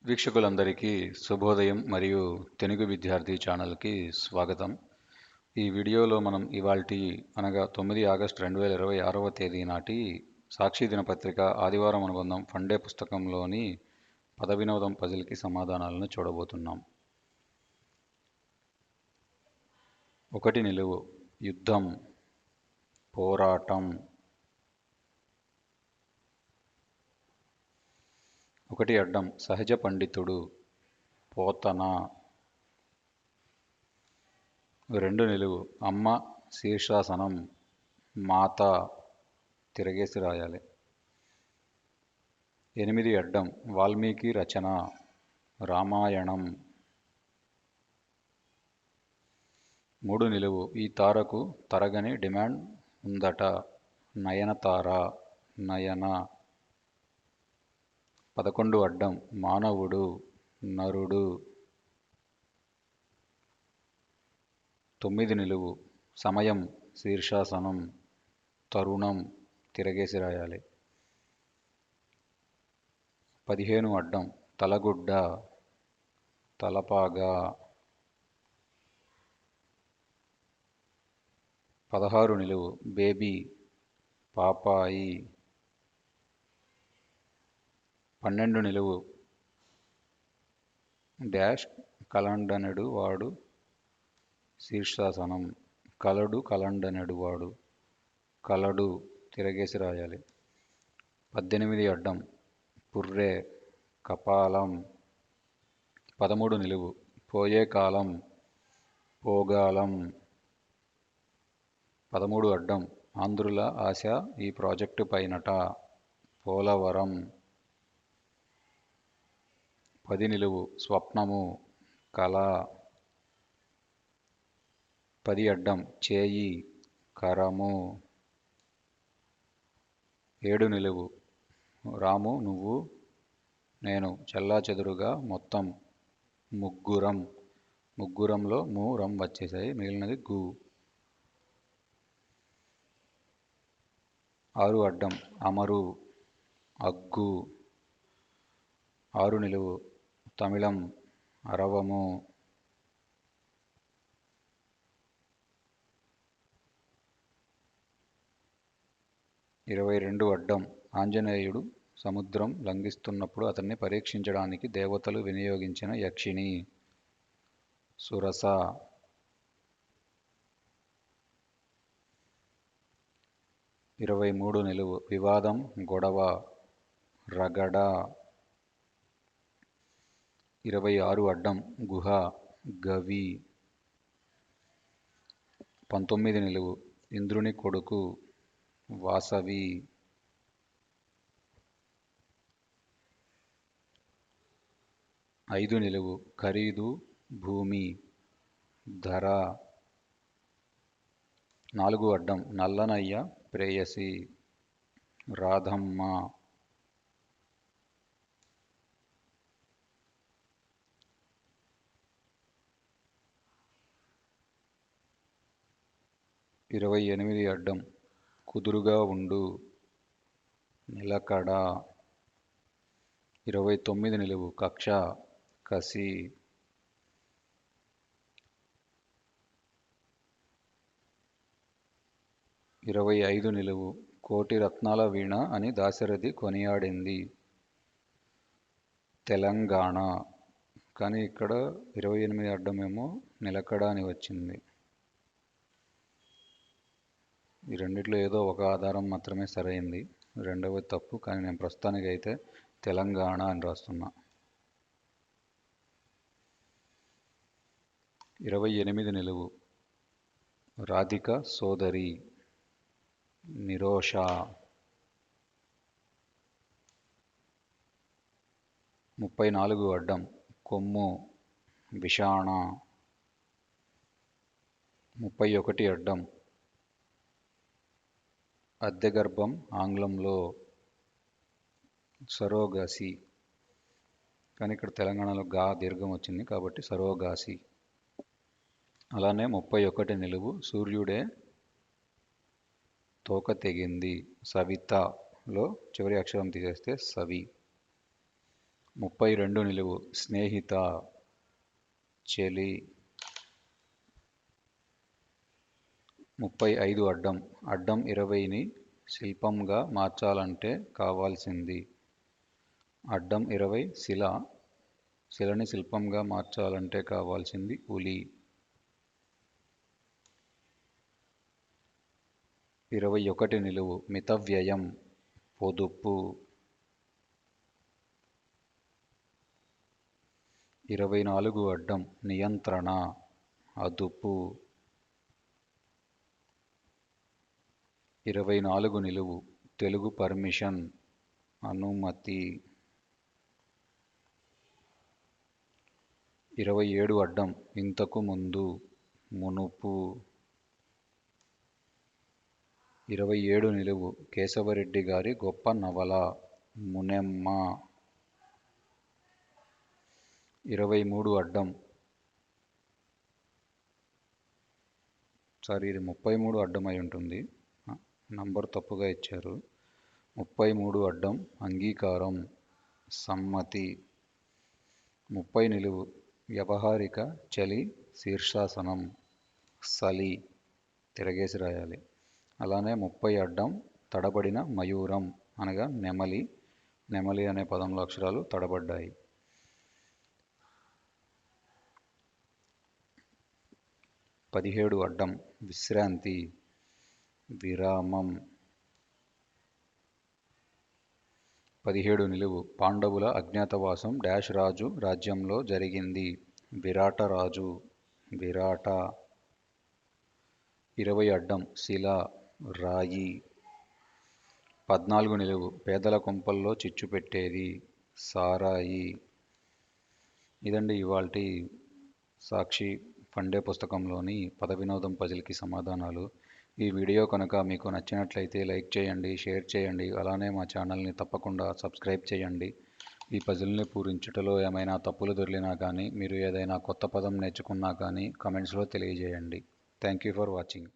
వీక్షకులందరికీ శుభోదయం మరియు తెలుగు విద్యార్థి ఛానల్కి స్వాగతం. ఈ వీడియోలో మనం ఇవాల్టి అనగా 9 ఆగస్టు 2026వ తేదీ నాటి సాక్షి దినపత్రిక ఆదివారం అనుబంధం ఫండే పుస్తకంలోని పద వినోదం పజిల్కి సమాధానాలను చూడబోతున్నాం. 1 నిలువు యుద్ధం, పోరాటం. 1 అడ్డం సహజ పండితుడు, పోతన. 2 నిలువు అమ్మ శీర్షాసనం, మాత. తిరగేసి రాయాలి. 8 అడ్డం వాల్మీకి రచన, రామాయణం. 3 నిలువు ఈ తారకు తరగని డిమాండ్ ఉందట, నయనతార, నయన. 11 అడ్డం మానవుడు, నరుడు. 9 నిలువు సమయం శీర్షాసనం, తరుణం. తిరగేసి రాయాలి. 15 అడ్డం తలగుడ్డ, తలపాగా. 16 నిలువు బేబీ, పాపాయి. 12 నిలువు డాష్ కలండనెడు వాడు, శీర్షాసనం, కలడు కలండనెడు వాడు, కలడు. తిరగేసి రాయాలి. 18 అడ్డం పుర్రె, కపాలం. 13 నిలువు పోయే కాలం, పోగాలం. 13 అడ్డం ఆంధ్రుల ఆశ ఈ ప్రాజెక్టు పైనట, పోలవరం. 10 నిలువు స్వప్నము, కళ. 10 అడ్డం చేయి, కరము. 7 నిలువు రాము నువ్వు నేను చెల్లాచెదురుగా మొత్తం, ముగ్గురం. ముగ్గురంలో రం వచ్చేసాయి, మిగిలినది గు. 6 అడ్డం అమరు, అగ్గు. 6 నిలువు తమిళం, అరవము. 22 అడ్డం ఆంజనేయుడు సముద్రం లంఘిస్తున్నప్పుడు అతన్ని పరీక్షించడానికి దేవతలు వినియోగించిన యక్షిణి, సురస. 23 నిలువు వివాదం, గొడవ, రగడ. 26 అడ్డం గుహ, గవి. 19 నిలువు ఇంద్రుని కొడుకు, వాసవి. 5 నిలువు ఖరీదు, భూమి, ధర. 4 అడ్డం నల్లనయ్య ప్రేయసి, రాధమ్మ. 28 అడ్డం కుదురుగా ఉండు, నిలకడ. 29 నిలువు కక్ష, కసి. 25 నిలువు కోటి రత్నాల వీణ అని దాశరథి కొనియాడింది, తెలంగాణ. కానీ ఇక్కడ 28 అడ్డమేమో నిలకడ అని వచ్చింది. ఈ రెండిట్లో ఏదో ఒక ఆధారం మాత్రమే సరైంది, రెండవది తప్పు. కానీ నేను ప్రస్తుతానికి అయితే తెలంగాణ అని రాస్తున్నా. 28 నిలువు రాధిక సోదరి, నిరోష. 34 అడ్డం కొమ్ము, విషాణ. 31 అడ్డం అద్దె గర్భం ఆంగ్లంలో సరోగసి. కానీ ఇక్కడ తెలంగాణలో గా దీర్ఘం వచ్చింది కాబట్టి సరోగాసి. అలానే 31 నిలువు సూర్యుడే తోక తెగింది, సవితలో చివరి అక్షరం తీసేస్తే సవి. 32 నిలువు స్నేహిత చెలి. 35 అడ్డం అడ్డం 20ని శిల్పంగా మార్చాలంటే కావాల్సింది. అడ్డం 20 శిల, శిలని శిల్పంగా మార్చాలంటే కావాల్సింది ఉలి. 21 నిలువు మితవ్యయం పొదుపు. 24 అడ్డం నియంత్రణ అదుపు. 24 నిలువు తెలుగు పర్మిషన్ అనుమతి. 27 అడ్డం ఇంతకు ముందు మునుపు. 27 నిలువు కేశవరెడ్డి గారి గొప్ప నవల మునెమ్మ. 23 అడ్డం ఇది 33 అడ్డం అయి ఉంటుంది, నంబర్ తప్పుగా ఇచ్చారు. 33 అడ్డం అంగీకారం సమ్మతి. 30 నిలువు వ్యవహారిక చలి శీర్షాసనం సలి, తిరగేసి రాయాలి. అలానే 30 అడ్డం తడబడిన మయూరం అనగా నెమలి. నెమలి అనే పదంలో అక్షరాలు తడబడ్డాయి. 17 అడ్డం విశ్రాంతి విరామం. 17 నిలువు పాండవుల అజ్ఞాతవాసం డాష్ రాజు రాజ్యంలో జరిగింది. విరాట రాజు విరాట. 20 అడ్డం శిల రాయి. 14 నిలువు పేదల కొంపల్లో చిచ్చు పెట్టేది సారాయి. ఇదండి ఇవాల్టి సాక్షి ఫండే పుస్తకంలోని పద వినోదం పజిల్కి సమాధానాలు. ఈ వీడియో కనుక మీకు నచ్చినట్లయితే లైక్ చేయండి, షేర్ చేయండి. అలానే మా ఛానల్ని తప్పకుండా సబ్స్క్రైబ్ చేయండి. ఈ పజిల్ని పూరించుటలో ఏమైనా తప్పులు దొర్లినా కానీ, మీరు ఏదైనా కొత్త పదం నేర్చుకున్నా కానీ కమెంట్స్లో తెలియజేయండి. Thank you for watching.